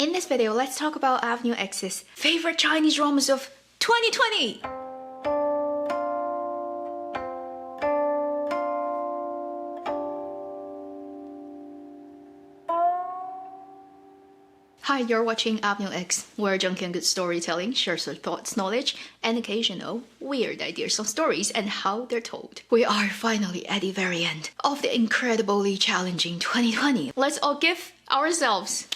In this video, let's talk about AvenueX's favorite Chinese dramas of 2020! Hi, you're watching AvenueX, where junkie and good storytelling shares our thoughts, knowledge, and occasional weird ideas on stories and how they're told. We are finally at the very end of the incredibly challenging 2020. Let's all give ourselves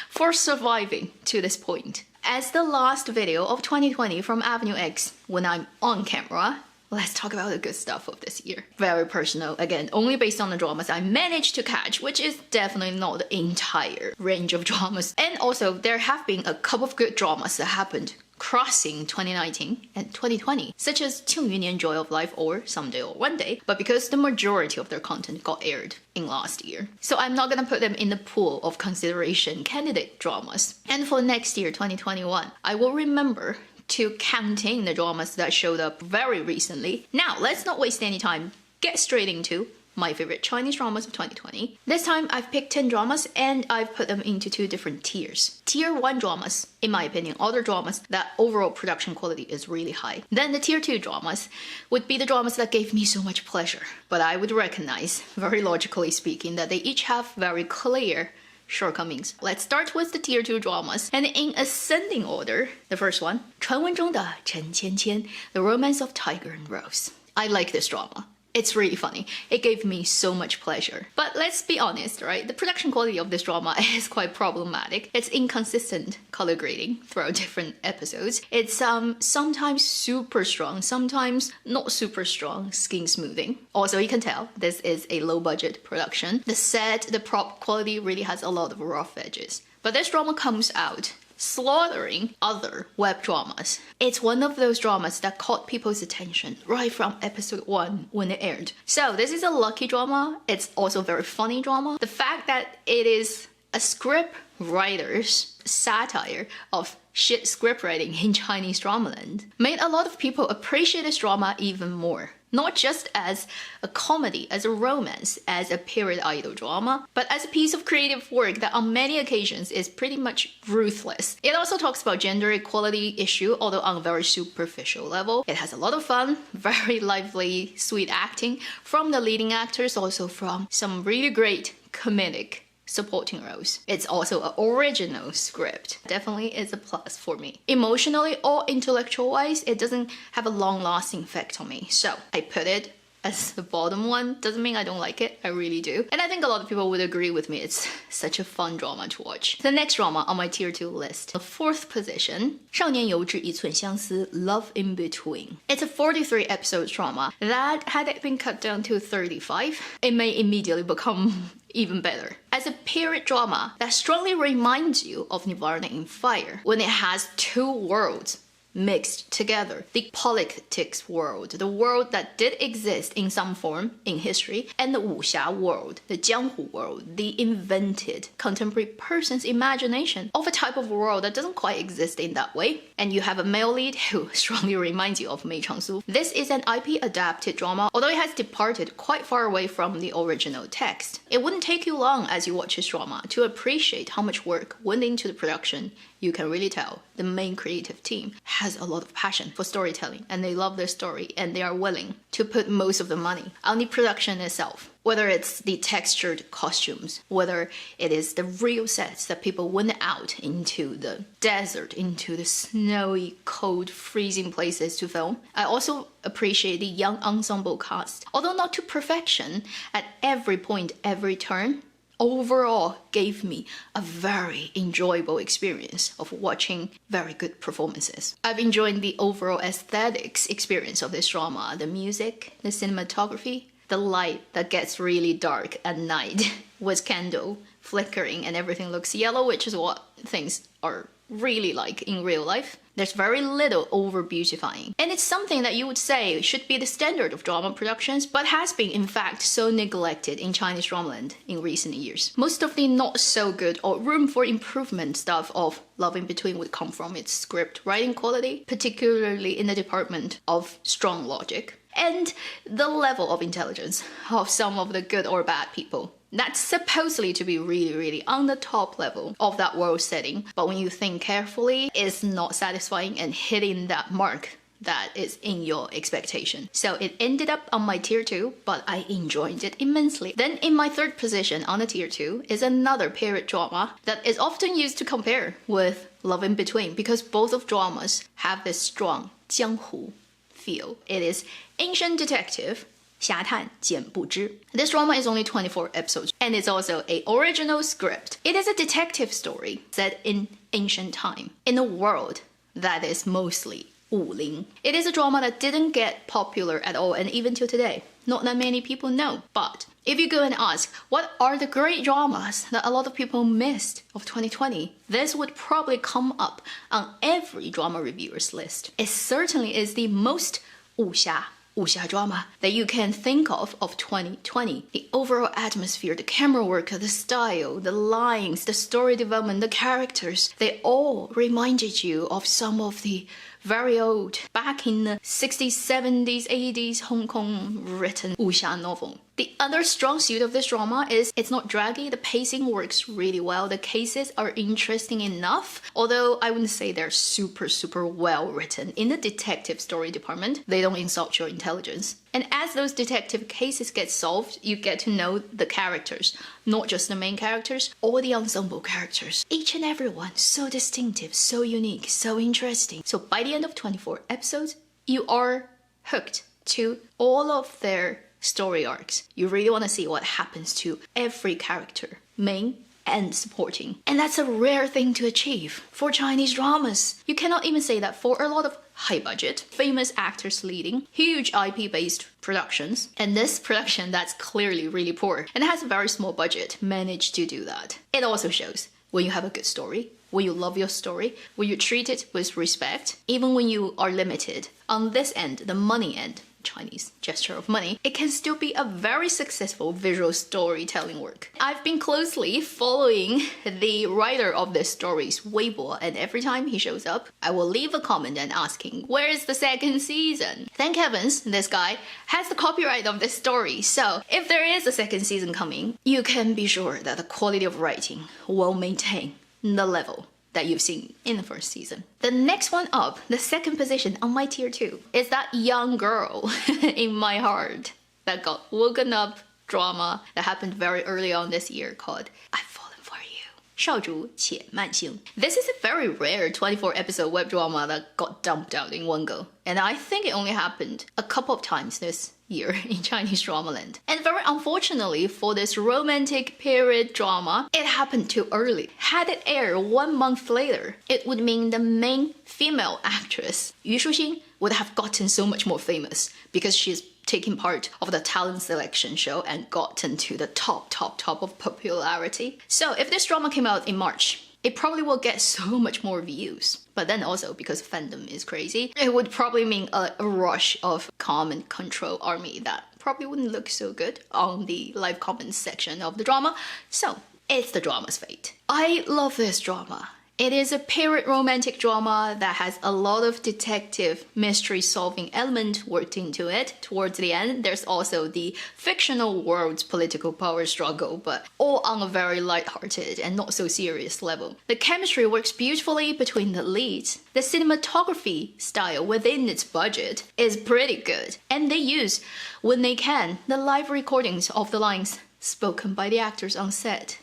for surviving to this point. As the last video of 2020 from AvenueX, when I'm on camera, let's talk about the good stuff of this year. Very personal, again, only based on the dramas I managed to catch, which is definitely not the entire range of dramas. And also, there have been a couple of good dramas that happened crossing 2019 and 2020, such as 庆余年 Joy of Life or Someday or One Day, but because the majority of their content got aired in last year. So I'm not gonna put them in the pool of consideration candidate dramas. And for next year, 2021, I will remember to count in the dramas that showed up very recently. Now, let's not waste any time. Get straight into my favorite Chinese dramas of 2020. This time, I've picked 10 dramas and I've put them into two different tiers. Tier 1 dramas, in my opinion, are the dramas that overall production quality is really high. Then the Tier 2 dramas would be the dramas that gave me so much pleasure. But I would recognize, very logically speaking, that they each have very clear shortcomings. Let's start with the Tier 2 dramas, and in ascending order, the first one, 传闻中的陈芊芊, The Romance of Tiger and Rose. I like this drama. It's really funny. It gave me so much pleasure. But let's be honest, right? The production quality of this drama is quite problematic. It's inconsistent color grading throughout different episodes. It's sometimes super strong, sometimes not super strong skin smoothing. Also, you can tell this is a low-budget production. The set, the prop quality really has a lot of rough edges. But this drama comes out slaughtering other web dramas. It's one of those dramas that caught people's attention right from episode 1 when it aired. So this is a lucky drama. It's also a very funny drama. The fact that it is a script writer's satire of shit script writing in Chinese dramaland made a lot of people appreciate this drama even more. Not just as a comedy, as a romance, as a period idol drama, but as a piece of creative work that on many occasions is pretty much ruthless. It also talks about gender equality issue, although on a very superficial level. It has a lot of fun, very lively, sweet acting from the leading actors, also from some really great comedic supporting roles. It's also an original script. Definitely is a plus for me. Emotionally or intellectual-wise, it doesn't have a long-lasting effect on me. So I put it as the bottom one. Doesn't mean I don't like it, I really do. And I think a lot of people would agree with me. It's such a fun drama to watch. The next drama on my tier 2 list, the 4th position, 少年有志一寸相思, Love in Between. It's a 43 episode drama that, had it been cut down to 35, it may immediately become even better. As a period drama that strongly reminds you of Nirvana in Fire, when it has two worlds mixed together. The politics world, the world that did exist in some form in history, and the wuxia world, the jiao world, the invented contemporary person's imagination of a type of world that doesn't quite exist in that way. And you have a male lead who strongly reminds you of Mei Changsu. This is an IP adapted drama, although it has departed quite far away from the original text. It wouldn't take you long as you watch this drama to appreciate how much work went into the production. You can really tell the main creative team has a lot of passion for storytelling, and they love their story, and they are willing to put most of the money on the production itself. Whether it's the textured costumes, whether it is the real sets that people went out into the desert, into the snowy, cold, freezing places to film. I also appreciate the young ensemble cast. Although not to perfection, at every point, every turn, overall gave me a very enjoyable experience of watching very good performances. I've enjoyed the overall aesthetics experience of this drama, the music, the cinematography, the light that gets really dark at night with candle flickering and everything looks yellow, which is what things are really like in real life. There's very little over-beautifying. And it's something that you would say should be the standard of drama productions, but has been in fact so neglected in Chinese dramaland in recent years. Most of the not so good or room for improvement stuff of Love in Between would come from its script writing quality, particularly in the department of strong logic, and the level of intelligence of some of the good or bad people That's supposedly to be really, really on the top level of that world setting. But when you think carefully, it's not satisfying and hitting that mark that is in your expectation. So it ended up on my tier 2, but I enjoyed it immensely. Then in my third position on the tier 2 is another period drama that is often used to compare with Love in Between because both of dramas have this strong 江湖 feel. It is ancient detective 侠探简不知. This drama is only 24 episodes and it's also an original script. It is a detective story set in ancient time in a world that is mostly 武林. It is a drama that didn't get popular at all and even till today, not that many people know. But if you go and ask, what are the great dramas that a lot of people missed of 2020? This would probably come up on every drama reviewer's list. It certainly is the most 武侠drama that you can think of 2020. The overall atmosphere, the camera work, the style, the lines, the story development, the characters, they all reminded you of some of the very old, back in the 60s, 70s, 80s Hong Kong written 武侠 novel. The other strong suit of this drama is it's not draggy, the pacing works really well, the cases are interesting enough, although I wouldn't say they're super well written. In the detective story department, they don't insult your intelligence. And as those detective cases get solved, you get to know the characters, not just the main characters, or the ensemble characters. Each and every one so distinctive, so unique, so interesting. So by the end of 24 episodes, you are hooked to all of their story arcs. You really want to see what happens to every character, main and supporting. And that's a rare thing to achieve for Chinese dramas. You cannot even say that for a lot of high budget, famous actors leading, huge IP-based productions, and this production that's clearly really poor and has a very small budget managed to do that. It also shows when you have a good story, when you love your story, when you treat it with respect, even when you are limited on this end, the money end, Chinese gesture of money, it can still be a very successful visual storytelling work. I've been closely following the writer of this story's Weibo, and every time he shows up, I will leave a comment and asking, where is the second season? Thank heavens, this guy has the copyright of this story, so if there is a second season coming, you can be sure that the quality of writing will maintain the level that you've seen in the first season. The next one up, the second position on my tier 2, is that young girl in my heart that got woken up drama that happened very early on this year called I've Fallen for You. 少主且慢行. This is a very rare 24 episode web drama that got dumped out in one go. And I think it only happened a couple of times this year in Chinese drama land. And very unfortunately for this romantic period drama, it happened too early. Had it aired 1 month later, it would mean the main female actress, Yu Shuxing, would have gotten so much more famous because she's taking part of the talent selection show and gotten to the top of popularity. So if this drama came out in March, it probably will get so much more views. But then also, because fandom is crazy, it would probably mean a rush of comment control army that probably wouldn't look so good on the live comments section of the drama. So it's the drama's fate. I love this drama. It is a period romantic drama that has a lot of detective mystery solving element worked into it. Towards the end, there's also the fictional world's political power struggle, but all on a very lighthearted and not so serious level. The chemistry works beautifully between the leads. The cinematography style within its budget is pretty good, and they use, when they can, the live recordings of the lines spoken by the actors on set.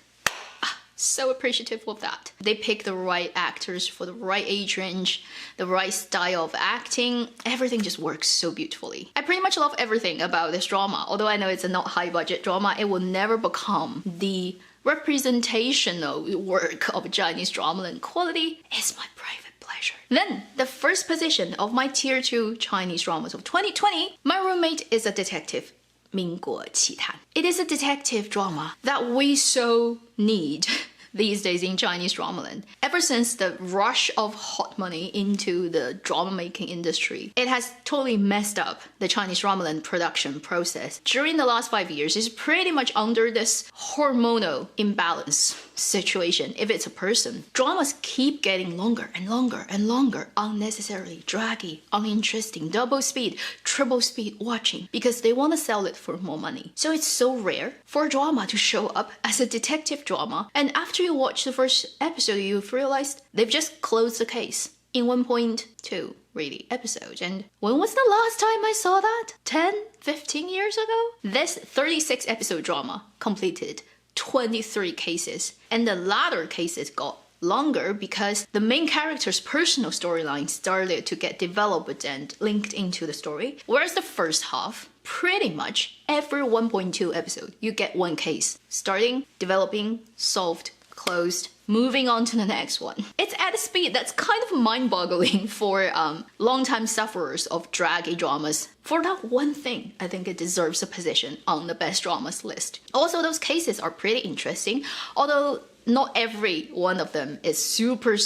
So appreciative of that. They pick the right actors for the right age range, the right style of acting. Everything just works so beautifully. I pretty much love everything about this drama. Although I know it's a not high budget drama, it will never become the representational work of Chinese drama, and quality is my private pleasure. Then, the first position of my tier 2 Chinese dramas of 2020, my roommate is a detective. 民国奇探. It is a detective drama that we so need these days in Chinese drama land. Ever since the rush of hot money into the drama making industry, it has totally messed up the Chinese drama land production process. During the last 5 years, it's pretty much under this hormonal imbalance situation, if it's a person, dramas keep getting longer and longer and longer, unnecessarily draggy, uninteresting, double speed, triple speed watching, because they want to sell it for more money. So it's so rare for a drama to show up as a detective drama, and after you watch the first episode, you've realized they've just closed the case in 1.2 really episodes. And when was the last time I saw that? 10, 15 years ago? This 36 episode drama completed 23 cases, and the latter cases got longer because the main character's personal storyline started to get developed and linked into the story, whereas the first half, pretty much every 1.2 episode you get one case, starting, developing, solved, closed, moving on to the next one. It's at a speed that's kind of mind-boggling for long-time sufferers of draggy dramas. For that one thing, I think it deserves a position on the best dramas list. Also, those cases are pretty interesting, although not every one of them is super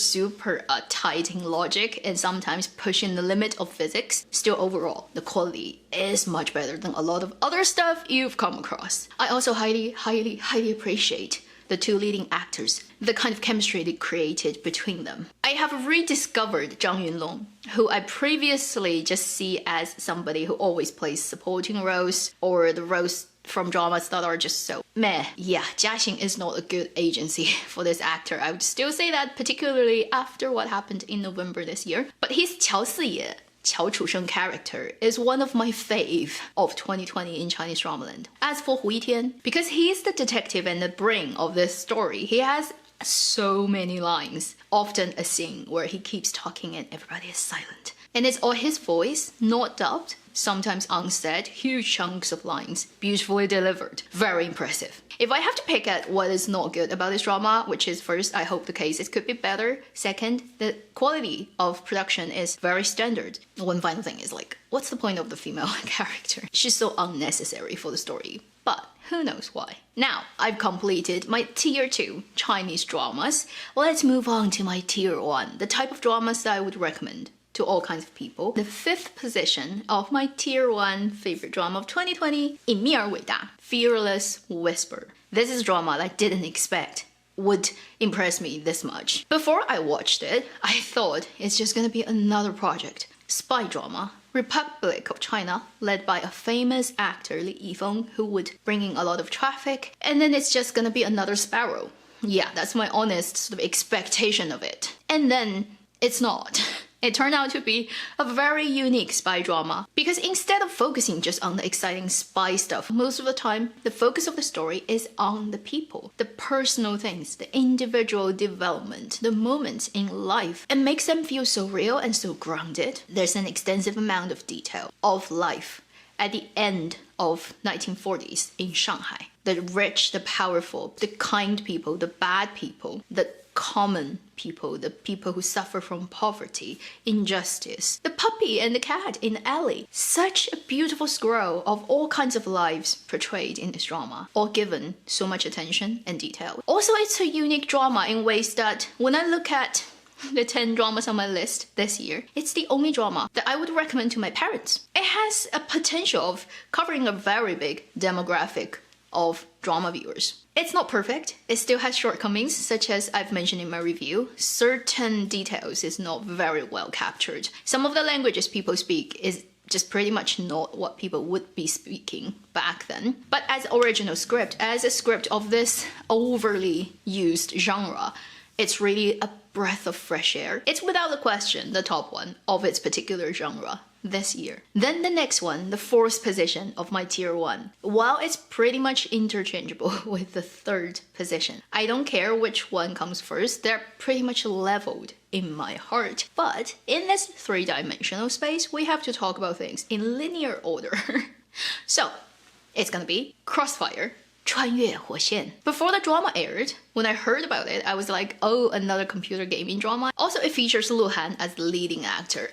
tight in logic and sometimes pushing the limit of physics. Still, overall, the quality is much better than a lot of other stuff you've come across. I also highly appreciate the two leading actors, the kind of chemistry they created between them. I have rediscovered Zhang Yunlong, who I previously just see as somebody who always plays supporting roles or the roles from dramas that are just so meh. Yeah, Jiaxing is not a good agency for this actor. I would still say that, particularly after what happened in November this year. But his Qiao Siye, Qiao Chusheng character is one of my fave of 2020 in Chinese dramaland. As for Hu Yitian, because he is the detective and the brain of this story, he has so many lines, often a scene where he keeps talking and everybody is silent. And it's all his voice, not dubbed, sometimes unsaid, huge chunks of lines, beautifully delivered. Very impressive. If I have to pick at what is not good about this drama, which is first, I hope the cases could be better. Second, the quality of production is very standard. One final thing is like, what's the point of the female character? She's so unnecessary for the story. But who knows why. Now, I've completed my tier 2 Chinese dramas. Let's move on to my tier 1, the type of dramas that I would recommend to all kinds of people. The 5th position of my tier 1 favorite drama of 2020, 隐秘而伟大, Fearless Whisper. This is a drama that I didn't expect would impress me this much. Before I watched it, I thought it's just gonna be another project. Spy drama, Republic of China, led by a famous actor, Li Yifeng, who would bring in a lot of traffic, and then it's just gonna be another Sparrow. Yeah, that's my honest sort of expectation of it. And then it's not. It turned out to be a very unique spy drama because instead of focusing just on the exciting spy stuff, most of the time the focus of the story is on the people, the personal things, the individual development, the moments in life. It makes them feel so real and so grounded. There's an extensive amount of detail of life at the end of 1940s in Shanghai. The rich, the powerful, the kind people, the bad people, the common people, the people who suffer from poverty, injustice, the puppy and the cat in the alley. Such a beautiful scroll of all kinds of lives portrayed in this drama, all given so much attention and detail. Also, it's a unique drama in ways that when I look at the 10 dramas on my list this year, it's the only drama that I would recommend to my parents. It has a potential of covering a very big demographic of drama viewers. It's not perfect. It still has shortcomings, such as I've mentioned in my review. Certain details is not very well captured. Some of the languages people speak is just pretty much not what people would be speaking back then. But as original script, as a script of this overly used genre, it's really a breath of fresh air. It's without a question the top one of its particular genre this year. Then the next one, the 4th position of my tier 1. While it's pretty much interchangeable with the 3rd position, I don't care which one comes first, they're pretty much leveled in my heart. But in this 3-dimensional space, we have to talk about things in linear order. So, it's gonna be Crossfire, 穿越火线. Before the drama aired, when I heard about it, I was like, oh, another computer gaming drama. Also, it features Lu Han as the leading actor,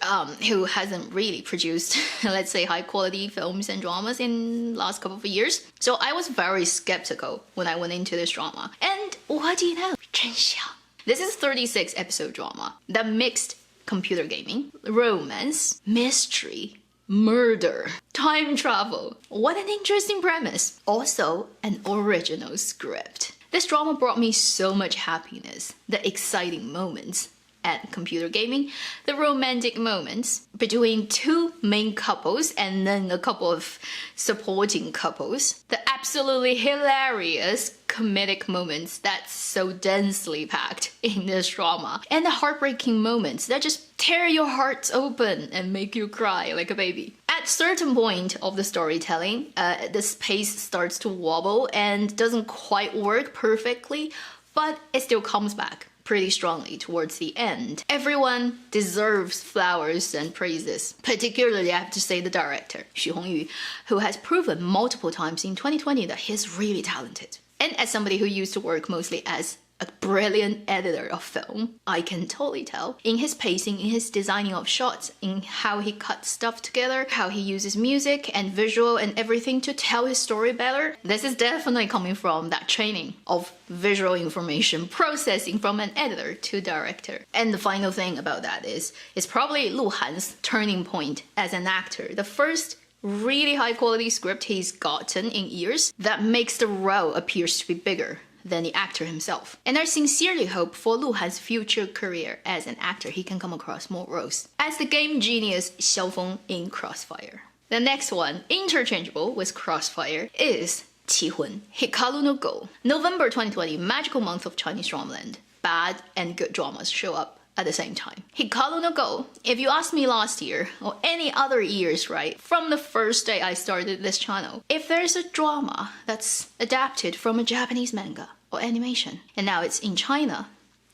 who hasn't really produced, let's say, high-quality films and dramas in the last couple of years. So I was very skeptical when I went into this drama. And what do you know? 真相. This is a 36-episode drama that mixed computer gaming, romance, mystery, murder, time travel. What an interesting premise. Also, an original script. This drama brought me so much happiness, the exciting moments at computer gaming, the romantic moments between two main couples and then a couple of supporting couples, the absolutely hilarious comedic moments that's so densely packed in this drama, and the heartbreaking moments that just tear your hearts open and make you cry like a baby. At certain point of the storytelling, the pace starts to wobble and doesn't quite work perfectly, but it still comes back pretty strongly towards the end. Everyone deserves flowers and praises. Particularly, I have to say the director, Xu Hongyu, who has proven multiple times in 2020 that he's really talented. And as somebody who used to work mostly as a brilliant editor of film, I can totally tell in his pacing, in his designing of shots, in how he cuts stuff together, how he uses music and visual and everything to tell his story better. This is definitely coming from that training of visual information processing from an editor to director. And the final thing about that is, it's probably Lu Han's turning point as an actor. The first really high quality script he's gotten in years that makes the role appears to be bigger than the actor himself. And I sincerely hope for Lu Han's future career as an actor he can come across more roles as the game genius Xiao Feng in Crossfire. The next one, interchangeable with Crossfire, is Qihun, Hikaru no Go. November 2020, magical month of Chinese dramaland. Bad and good dramas show up at the same time. Hikaru no Go, if you asked me last year or any other years, right, from the first day I started this channel, if there's a drama that's adapted from a Japanese manga or animation and now it's in China,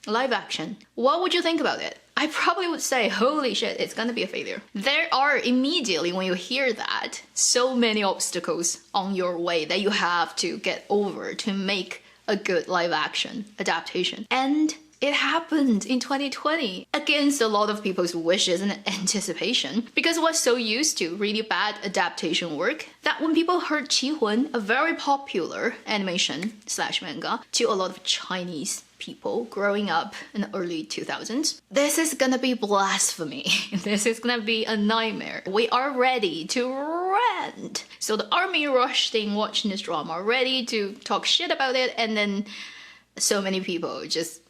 live action, what would you think about it? I probably would say, holy shit, it's gonna be a failure. There are immediately, when you hear that, so many obstacles on your way that you have to get over to make a good live action adaptation. And it happened in 2020 against a lot of people's wishes and anticipation, because we're so used to really bad adaptation work that when people heard Qihun, a very popular animation / manga to a lot of Chinese people growing up in the early 2000s, this is gonna be blasphemy. This is gonna be a nightmare. We are ready to rant. So the army rushed in watching this drama, ready to talk shit about it, and then so many people just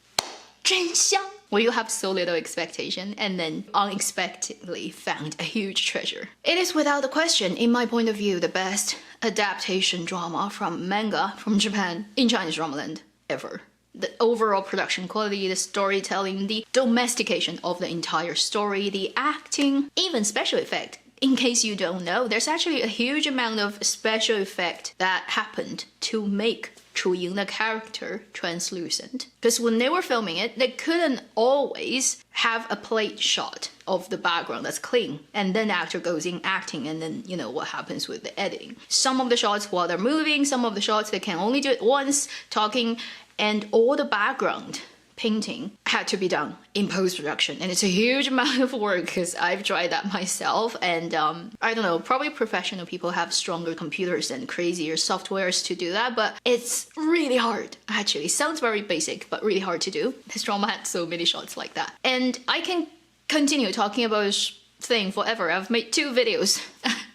真香, where you have so little expectation and then unexpectedly found a huge treasure. It is without a question, in my point of view, the best adaptation drama from manga from Japan in Chinese dramaland ever. The overall production quality, the storytelling, the domestication of the entire story, the acting, even special effect. In case you don't know, there's actually a huge amount of special effect that happened to make Chu Ying, the character, translucent. Because when they were filming it, they couldn't always have a plate shot of the background that's clean. And then the actor goes in acting, and then, you know, what happens with the editing. Some of the shots while they're moving, some of the shots they can only do it once, talking, and all the background painting had to be done in post-production, and it's a huge amount of work because I've tried that myself, and I don't know, probably professional people have stronger computers and crazier softwares to do that, but it's really hard. Actually, sounds very basic, but really hard to do. This drama had so many shots like that, and I can continue talking about this thing forever. I've made 2 videos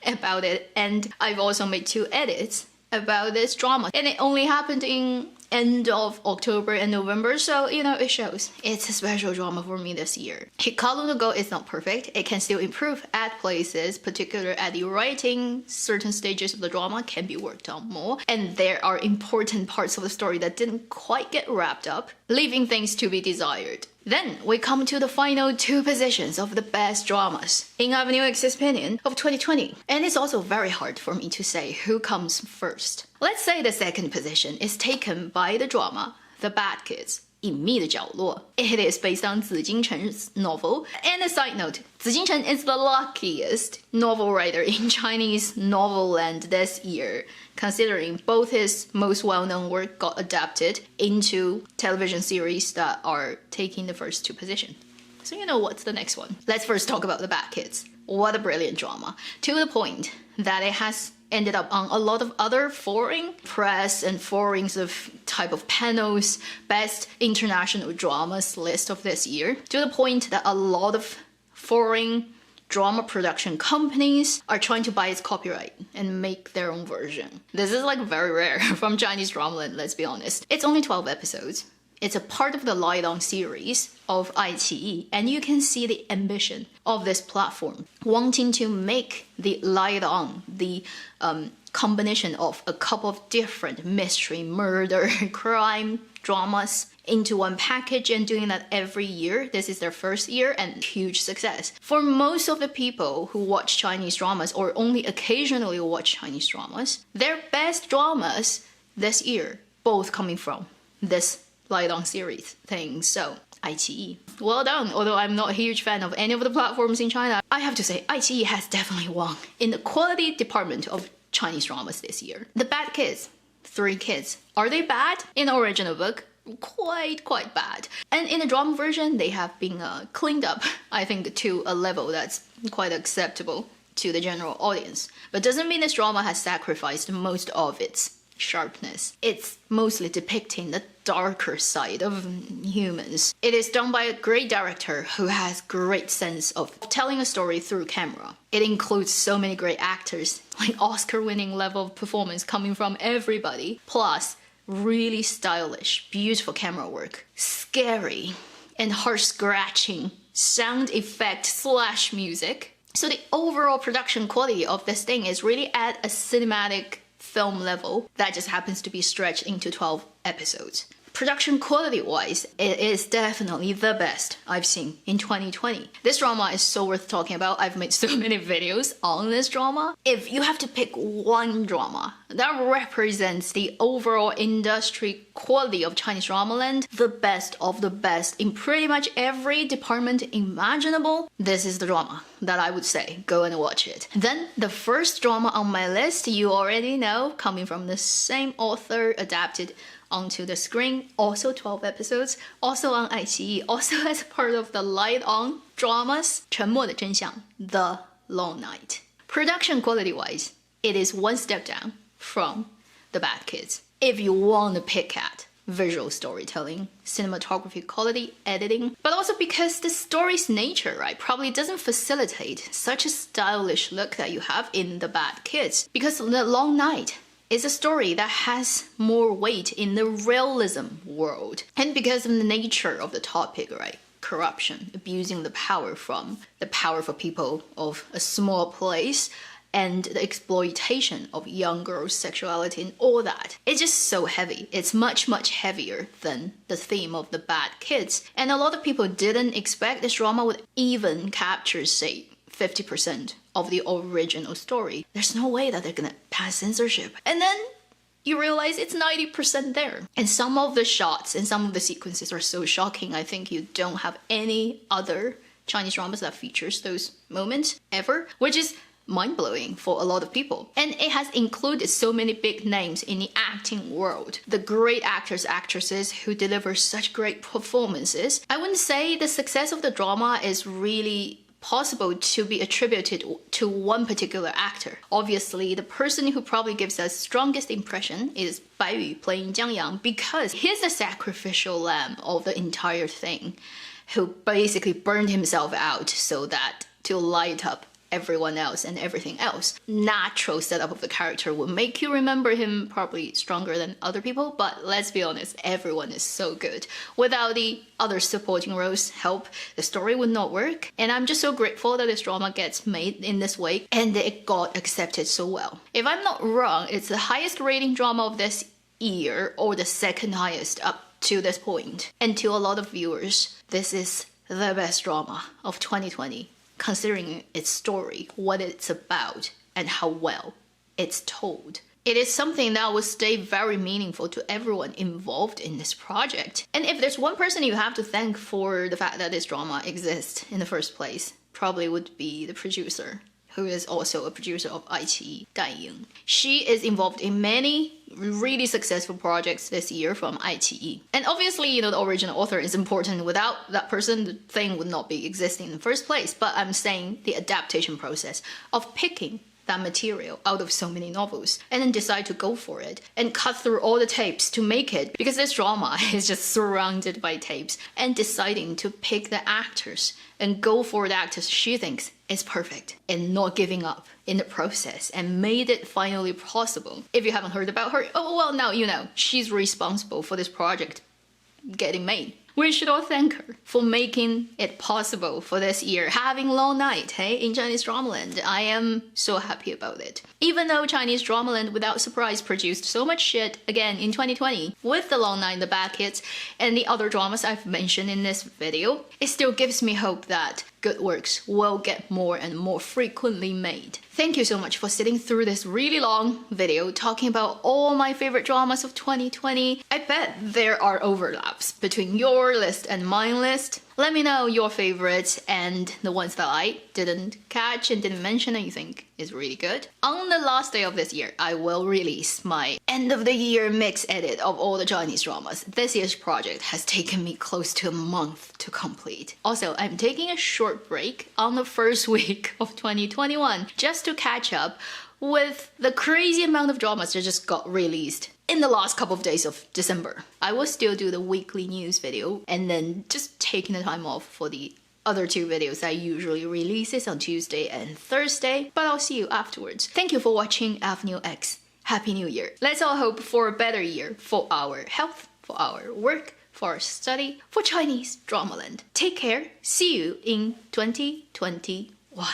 about it, and I've also made 2 edits about this drama, and it only happened in end of October and November, so you know, it shows. It's a special drama for me this year. Hikaru no Go is not perfect. It can still improve at places, particularly at the writing. Certain stages of the drama can be worked on more, and there are important parts of the story that didn't quite get wrapped up, leaving things to be desired. Then we come to the final 2 positions of the best dramas, in AvenueX's opinion, of 2020. And it's also very hard for me to say who comes first. Let's say the second position is taken by the drama The Bad Kids, 隐秘的角落. It is based on Zi Jingchen's novel. And a side note, Zi Jingchen is the luckiest novel writer in Chinese novel land this year, considering both his most well-known work got adapted into television series that are taking the first 2 positions. So you know what's the next one. Let's first talk about The Bad Kids. What a brilliant drama. To the point that it has ended up on a lot of other foreign press and forums of type of panels, best international dramas list of this year, to the point that a lot of foreign drama production companies are trying to buy its copyright and make their own version. This is like very rare from Chinese drama land, let's be honest. It's only 12 episodes. It's a part of the Light-On series of iQIYI, and you can see the ambition of this platform, wanting to make the Light-On, the combination of a couple of different mystery, murder, crime dramas into one package, and doing that every year. This is their first year and huge success. For most of the people who watch Chinese dramas or only occasionally watch Chinese dramas, their best dramas this year, both coming from this Light-On series thing. So iQIYI, well done. Although I'm not a huge fan of any of the platforms in China, I have to say iQIYI has definitely won in the quality department of Chinese dramas this year. The Bad Kids, 3 kids. Are they bad? In the original book, quite bad. And in the drama version, they have been cleaned up, I think, to a level that's quite acceptable to the general audience. But doesn't mean this drama has sacrificed most of its sharpness. It's mostly depicting the darker side of humans. It is done by a great director who has great sense of telling a story through camera. It includes so many great actors, like Oscar-winning level of performance coming from everybody, plus really stylish, beautiful camera work, scary and heart-scratching sound effect / music. So the overall production quality of this thing is really at a cinematic film level that just happens to be stretched into 12 episodes. Production quality-wise, it is definitely the best I've seen in 2020. This drama is so worth talking about. I've made so many videos on this drama. If you have to pick one drama that represents the overall industry quality of Chinese drama land, the best of the best in pretty much every department imaginable, this is the drama that I would say go and watch it. Then the first drama on my list, you already know, coming from the same author, adapted onto the screen, also 12 episodes, also on iQIYI, also as part of the Light-On dramas, 沉默的真相, The Long Night. Production quality-wise, it is one step down from The Bad Kids. If you want to pick at visual storytelling, cinematography quality, editing, but also because the story's nature, right, probably doesn't facilitate such a stylish look that you have in The Bad Kids. Because The Long Night is a story that has more weight in the realism world. And because of the nature of the topic, right? Corruption, abusing the power from the powerful people of a small place, and the exploitation of young girls' sexuality and all that. It's just so heavy. It's much heavier than the theme of The Bad Kids. And a lot of people didn't expect this drama would even capture, say, 50% of the original story. There's no way that they're gonna pass censorship. And then you realize it's 90% there. And some of the shots and some of the sequences are so shocking. I think you don't have any other Chinese dramas that features those moments ever, which is mind-blowing for a lot of people. And it has included so many big names in the acting world. The great actors, actresses who deliver such great performances. I wouldn't say the success of the drama is really possible to be attributed to one particular actor. Obviously, the person who probably gives us strongest impression is Bai Yu playing Jiang Yang, because he's the sacrificial lamb of the entire thing, who basically burned himself out so that to light up everyone else and everything else. Natural setup of the character will make you remember him probably stronger than other people, but let's be honest, everyone is so good. Without the other supporting roles help, the story would not work. And I'm just so grateful that this drama gets made in this way and it got accepted so well. If I'm not wrong, it's the highest rating drama of this year, or the second highest up to this point. And to a lot of viewers, this is the best drama of 2020. Considering its story, what it's about, and how well it's told. It is something that will stay very meaningful to everyone involved in this project. And if there's one person you have to thank for the fact that this drama exists in the first place, probably would be the producer, who is also a producer of iQIYI, Dan Ying. She is involved in many really successful projects this year from iQIYI. And obviously, the original author is important. Without that person, the thing would not be existing in the first place. But I'm saying the adaptation process of picking that material out of so many novels and then decide to go for it and cut through all the tapes to make it, because this drama is just surrounded by tapes, and deciding to pick the actors and go for the actors she thinks is perfect and not giving up in the process, and made it finally possible. If you haven't heard about her, oh well, now you know. She's responsible for this project getting made. We should all thank her for making it possible for this year, having Long Night, hey, in Chinese Dramaland. I am so happy about it. Even though Chinese Dramaland, without surprise, produced so much shit again in 2020, with the Long Night, the Bad Kids, and the other dramas I've mentioned in this video, it still gives me hope that good works will get more and more frequently made. Thank you so much for sitting through this really long video talking about all my favorite dramas of 2020. I bet there are overlaps between your list and mine list. Let me know your favorites and the ones that I didn't catch and didn't mention and you think is really good. On the last day of this year, I will release my end of the year mix edit of all the Chinese dramas. This year's project has taken me close to a month to complete. Also, I'm taking a short break on the first week of 2021 just to catch up with the crazy amount of dramas that just got released in the last couple of days of December. I will still do the weekly news video and then just taking the time off for the other two videos I usually releases on Tuesday and Thursday, but I'll see you afterwards. Thank you for watching AvenueX. Happy New Year. Let's all hope for a better year for our health, for our work, for our study, for Chinese Dramaland. Take care. See you in 2021.